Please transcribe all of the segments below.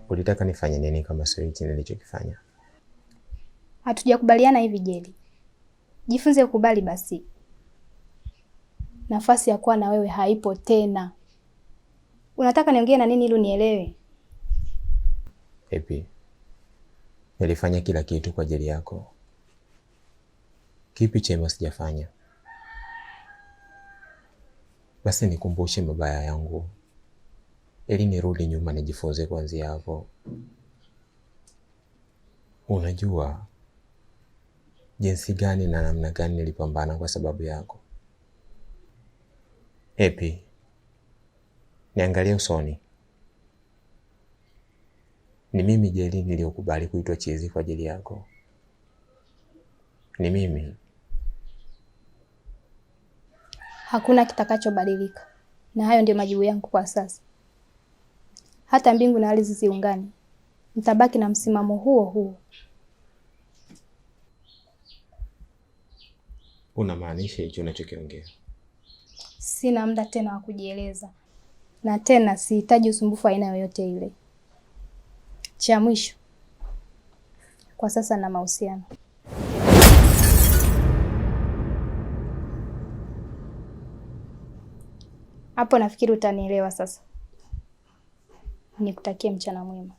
Ulitaka nifanye nini kama sio hichi nilichokifanya? Hatujakubaliana hivi Jeli. Jifunze kukubali basi. Nafasi ya kuwa na wewe haipo tena. Unataka niongee na nini ili unielewe? Epi, nilifanya kila kitu kwa ajili yako. Kipi chema sijafanya? Basi nikumbushe mabaya yangu, ili nirudi nyuma nijifunze kuanzia hapo. Unajua jinsi gani na namna gani nilipambana kwa sababu yako. Epi, niangalie usoni. Ni mimi Jeli niliyokubali kuitwa chizi kwa ajili yako. Ni mimi. Hakuna kitakachobadilika. Na hayo ndio majibu yangu kwa sasa. Hata mbingu na ardhi ziungane, nitabaki na msimamo huo huo. Unamaanisha hicho unachokiongea? Sina muda tena wa kujieleza. Na tena sihitaji usumbufu aina yoyote ile. Cha mwisho, kwa sasa na mahusiano. Hapo nafikiri utanielewa sasa. Nikutakie mchana mwema.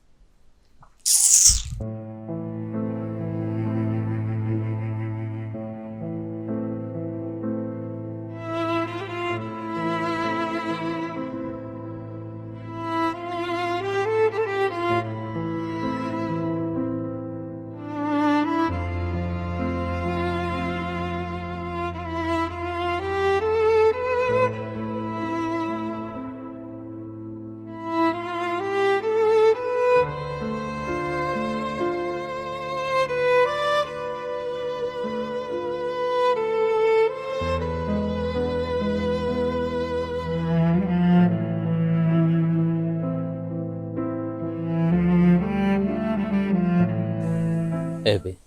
Epi,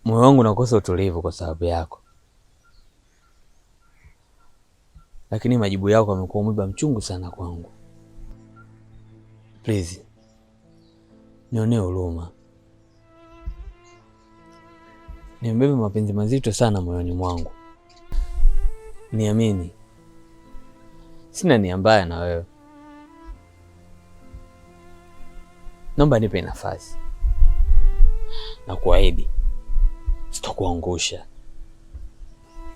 moyo wangu unakosa utulivu kwa sababu yako, lakini majibu yako yamekuwa mwiba mchungu sana kwangu. Please, nionee huruma. Nimebeba mapenzi mazito sana moyoni mwangu. Niamini, sina nia mbaya na wewe. Naomba nipe nafasi. Na kuahidi sitakuangusha.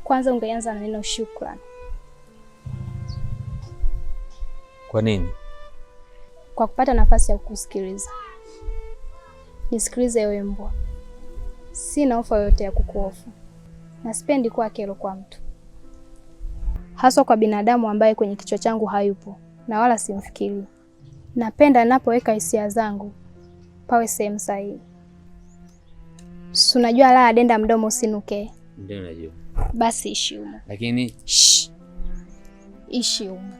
Kwanza ungeanza na neno shukrani. Kwa nini? Kwa kupata nafasi ya kukusikiliza. Nisikilize wewe mbwa. Sina ofa yoyote ya kukuofu. Na sipendi kuwa kero kwa mtu. Haswa kwa binadamu ambaye kwenye kichwa changu hayupo na wala simfikiri. Napenda ninapoweka hisia zangu pawe sehemu sahihi. Si unajua la adenda mdomo usinuke. Ndio najua. Basi ishi humo. Lakini ishi humo.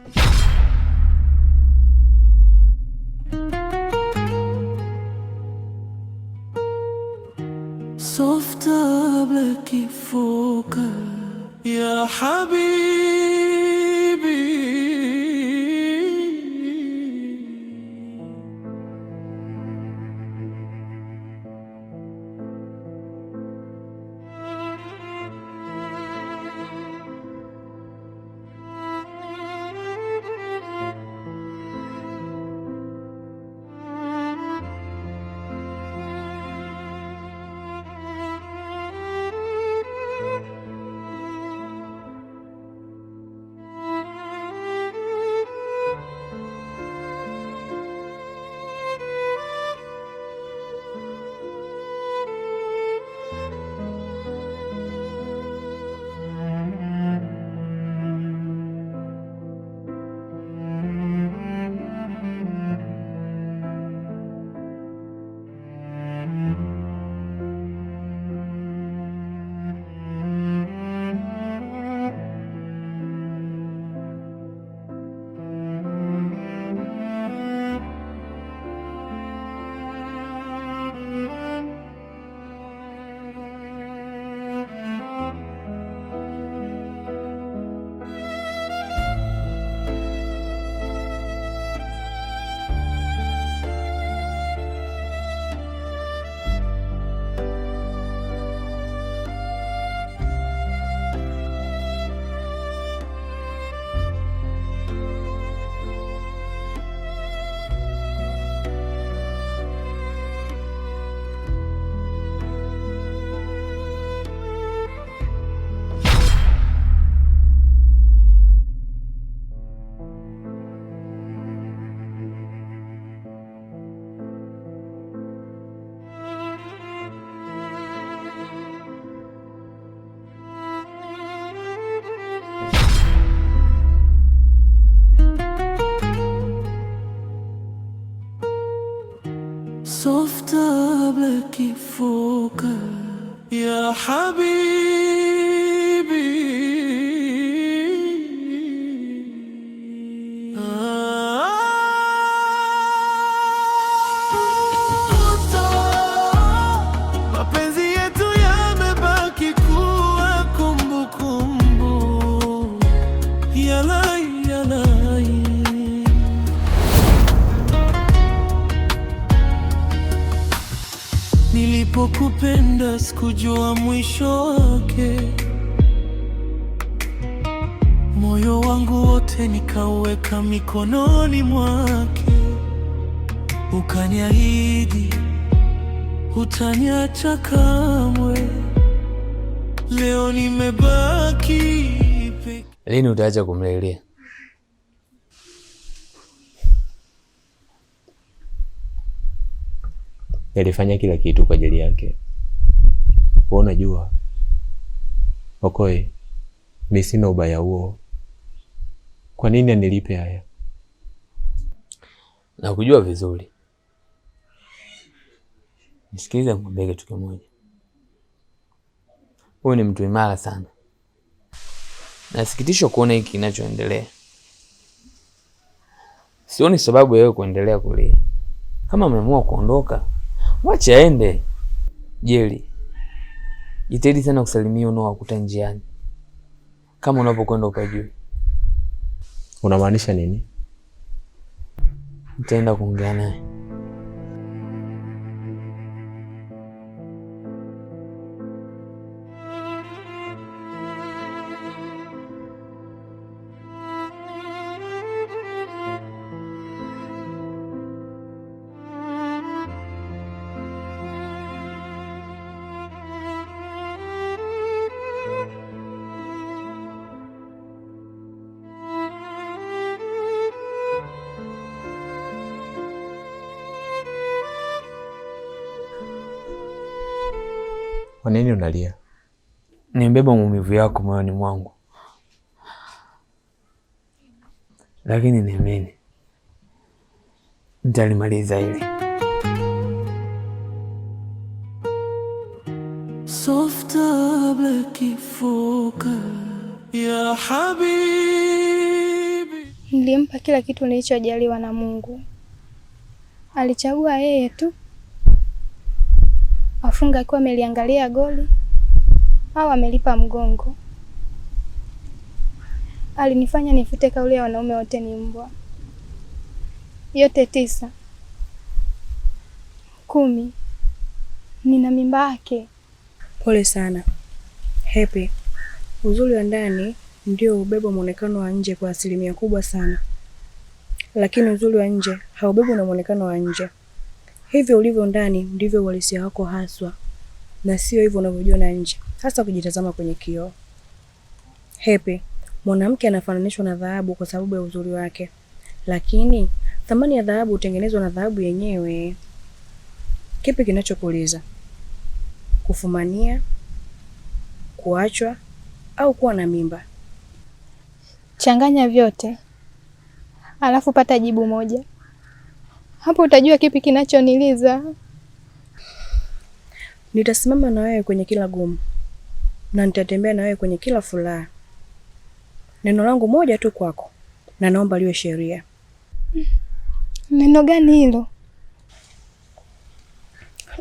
صفت قبلك فوق يا حبيبي ya habibi. Mapenzi yetu yamebaki kuwa kumbukumbu. Yalai, yalai. Nilipokupenda sikujua mwisho wake, moyo wangu wote nikauweka mikononi mwake. Ukaniahidi hutaniacha kamwe, leo nimebaki peke. Lini utaacha kumlelea? Nilifanya kila kitu kwa ajili yake. Wewe unajua Okoye, mimi sina ubaya huo. Kwa nini anilipe haya? Nakujua vizuri. Nisikilize nikwambie kitu kimoja. Wewe ni mtu imara sana. Nasikitishwa kuona hiki kinachoendelea. Sioni sababu ya wewe kuendelea kulia. Kama umeamua kuondoka, wacha aende. Jeli, jitahidi sana kusalimia unaowakuta njiani. Kama unapokwenda upajue. Unamaanisha nini? Nitaenda kuongea naye. Kwa nini unalia? Nimebeba maumivu yako moyoni mwangu. Lakini niamini nitalimaliza hili. Softa black foka ya habibi. Nilimpa kila kitu nilichojaliwa na Mungu. Alichagua yeye tu afunga akiwa ameliangalia goli au amelipa mgongo. Alinifanya nifute kauli ya wanaume wote ni mbwa. Yote 9. 10. Nina mimba yake. Pole sana Happy. Uzuri wa ndani ndio ubeba muonekano wa nje kwa asilimia kubwa sana, lakini uzuri wa nje haubebi na muonekano wa nje. Hivyo ulivyo ndani ndivyo uhalisia wako haswa, na sio hivyo unavyojiona nje, hasa kujitazama kwenye kioo. Happy, mwanamke anafananishwa na dhahabu kwa sababu ya uzuri wake, lakini thamani ya dhahabu hutengenezwa na dhahabu yenyewe. Kipi kinachokuuliza? Kufumania, kuachwa au kuwa na mimba? Changanya vyote, alafu pata jibu moja. Hapo utajua kipi kinachoniliza. Nitasimama na wewe kwenye kila gumu, na nitatembea na wewe kwenye kila furaha. Neno langu moja tu kwako, na naomba liwe sheria. Neno gani hilo?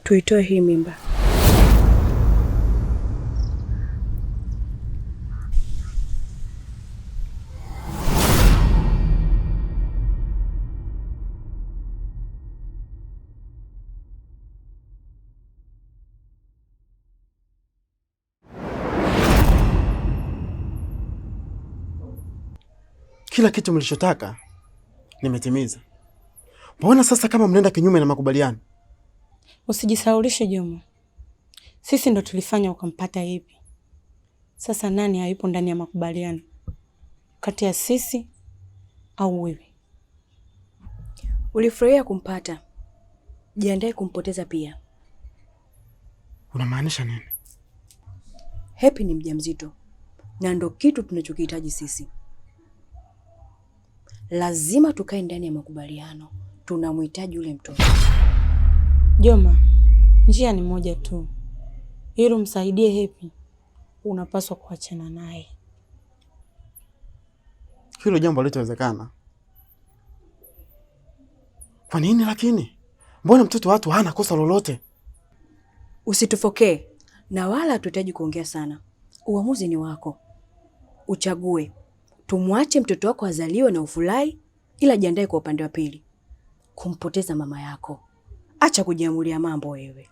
Tuitoe hii mimba. Kila kitu mlichotaka nimetimiza. Mbona sasa kama mnaenda kinyume na makubaliano? Usijisaulishe Juma. Sisi ndo tulifanya ukampata hivi. Sasa nani hayupo ndani ya makubaliano? Kati ya sisi au wewe? Ulifurahia kumpata, jiandae kumpoteza pia. Unamaanisha nini? Happy ni mjamzito, na ndo kitu tunachokihitaji sisi. Lazima tukae ndani ya makubaliano. Tunamhitaji yule mtoto. Joma, njia ni moja tu. ili umsaidie Happy, unapaswa kuachana naye. Hilo jambo litawezekana? Kwa nini lakini? Mbona mtoto watu hana kosa lolote? Usitufokee na wala hatuhitaji kuongea sana. Uamuzi ni wako. Uchague. Tumwache mtoto wako azaliwe na ufurahi, ila jiandae kwa upande wa pili kumpoteza mama yako. Acha kujiamulia mambo wewe.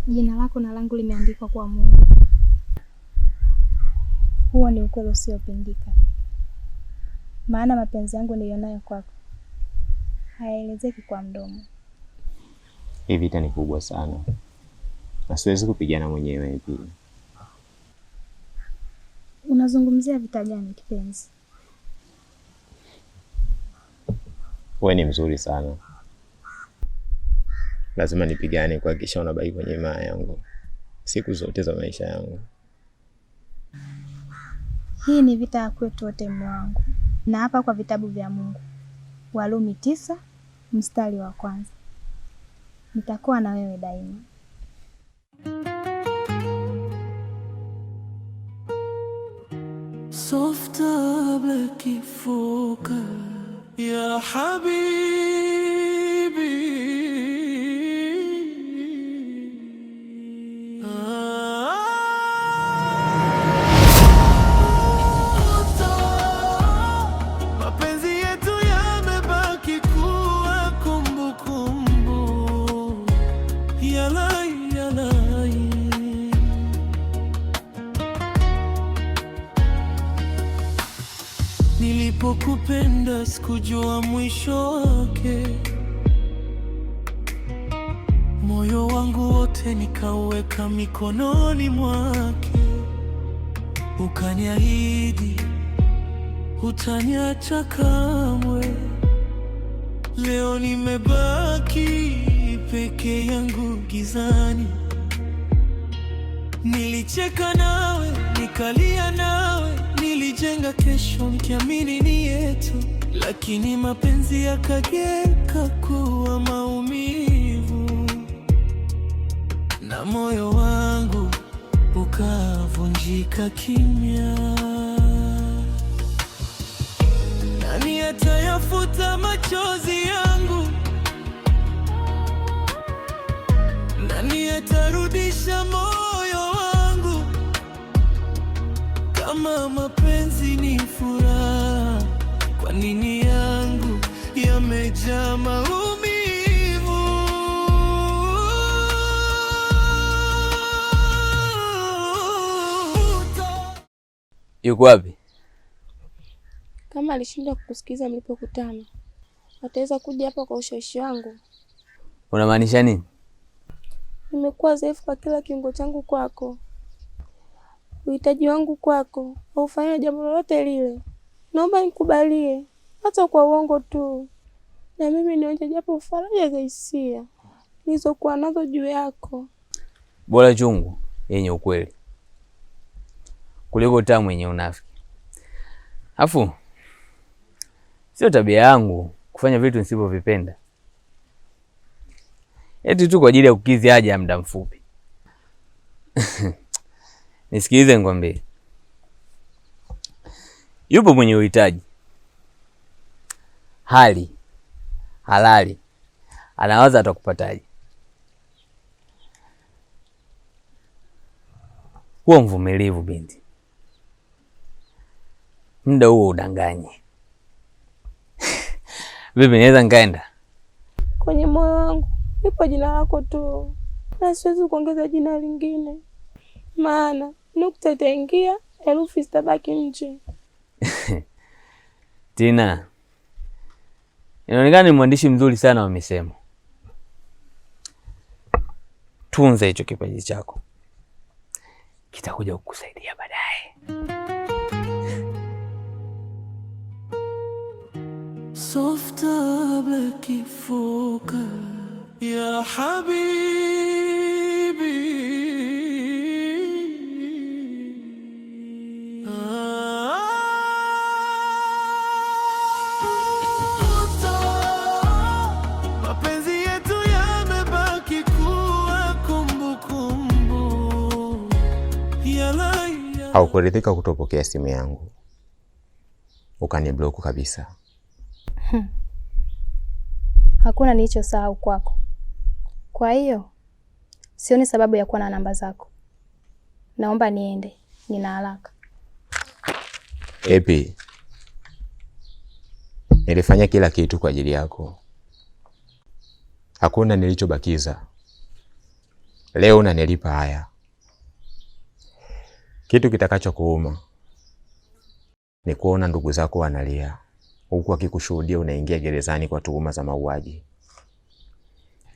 Jina lako na langu limeandikwa kwa Mungu. Huo ni ukweli usiopingika. Maana mapenzi yangu nilionayo kwako hayaelezeki kwa mdomo. Hii vita ni kubwa sana, na siwezi kupigana mwenyewe pia. Unazungumzia vita gani kipenzi? Wewe ni mzuri sana. Lazima nipigane kuhakikisha unabaki kwenye maa yangu siku zote za maisha yangu. Hii ni vita ya kwetu wote mume wangu. Na hapa kwa vitabu vya Mungu. Warumi 9 mstari wa 1. Nitakuwa na wewe daima. Softer black foka ya habibi. Nilipokupenda sikujua mwisho wake, moyo wangu wote nikauweka mikononi mwake. Ukaniahidi hutaniacha kamwe. Leo nimebaki peke yangu gizani. Nilicheka nawe, nikalia nawe, nilijenga kesho nikiamini ni yetu, lakini mapenzi yakageuka kuwa maumivu, na moyo wangu ukavunjika kimya. Nani atayafuta machozi yangu? Nani atarudisha moyo wangu? Kama mapenzi ni furaha, kwa nini yangu yamejaa maumivu? Yuko wapi? Kama alishinda kukusikiza mlipokutana, ataweza kuja hapa kwa ushawishi wangu. Unamaanisha nini? Nimekuwa dhaifu kwa kila kiungo changu kwako. Uhitaji wangu kwako haufanya jambo lolote lile. Naomba nikubalie, hata kwa uongo tu, na mimi nionje japo faraja za hisia nilizokuwa nazo juu yako. Bora chungu yenye ukweli kuliko tamu yenye unafiki. Afu sio tabia yangu kufanya vitu nisivyovipenda eti tu kwa ajili ya kukidhi haja ya muda mfupi. Nisikilize nikwambie, yupo mwenye uhitaji hali halali, anawaza atakupataje. Kuwa mvumilivu binti, muda huo udanganye. Vipi, naweza nikaenda? Kwenye moyo wangu lipo jina lako tu, na siwezi kuongeza jina lingine, maana nukta itaingia, herufi zitabaki nje. Tina, inaonekana ni mwandishi mzuri sana wa misemo. Tunza hicho kipaji chako, kitakuja kukusaidia baadaye. Softer black foka ya habibi. Mapenzi yetu yamebaki kuwa kumbukumbu. Haukuridhika kutopokea simu yangu, ukaniblock kabisa. Hakuna nilichosahau kwako. Kwa hiyo sioni sababu ya kuwa na namba zako. Naomba niende, nina haraka. Epi, nilifanya kila kitu kwa ajili yako. Hakuna nilichobakiza. Leo unanilipa haya. Kitu kitakacho kuuma ni kuona ndugu zako wanalia huku akikushuhudia unaingia gerezani kwa tuhuma za mauaji.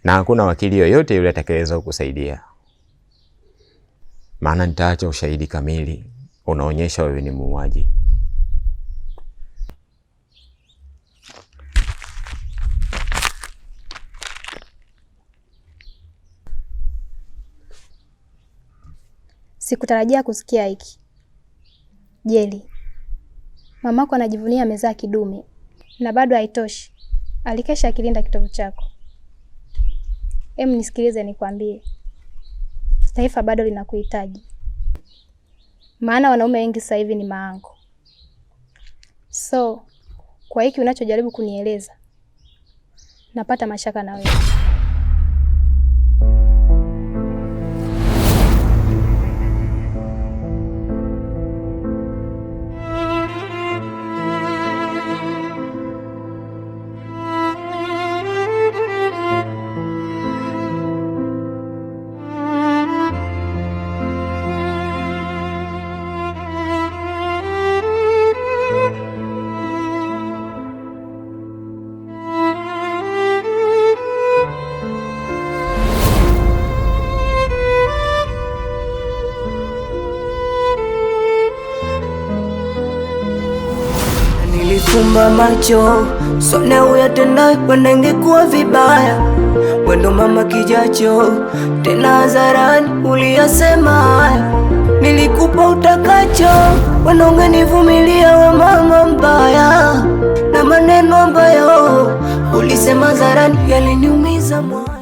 Na hakuna wakili yoyote yule atakayeweza kukusaidia. Maana nitaacha ushahidi kamili unaonyesha wewe ni muuaji. Sikutarajia kusikia hiki. Jeli, mamako anajivunia amezaa kidume na bado haitoshi. Alikesha akilinda kitovu chako. Nisikilize nikwambie. Taifa bado linakuhitaji. Maana wanaume wengi sasa hivi ni maango. So, kwa hiki unachojaribu kunieleza, napata mashaka na wewe. Nilifumba macho sone uyatenda wenda ingekuwa vibaya. Wendo mama kijacho tena hadharani uliyasema haya. Nilikupa utakacho wenda ungenivumilia we mama mbaya. Na maneno ambayo ulisema hadharani yaliniumiza moyo.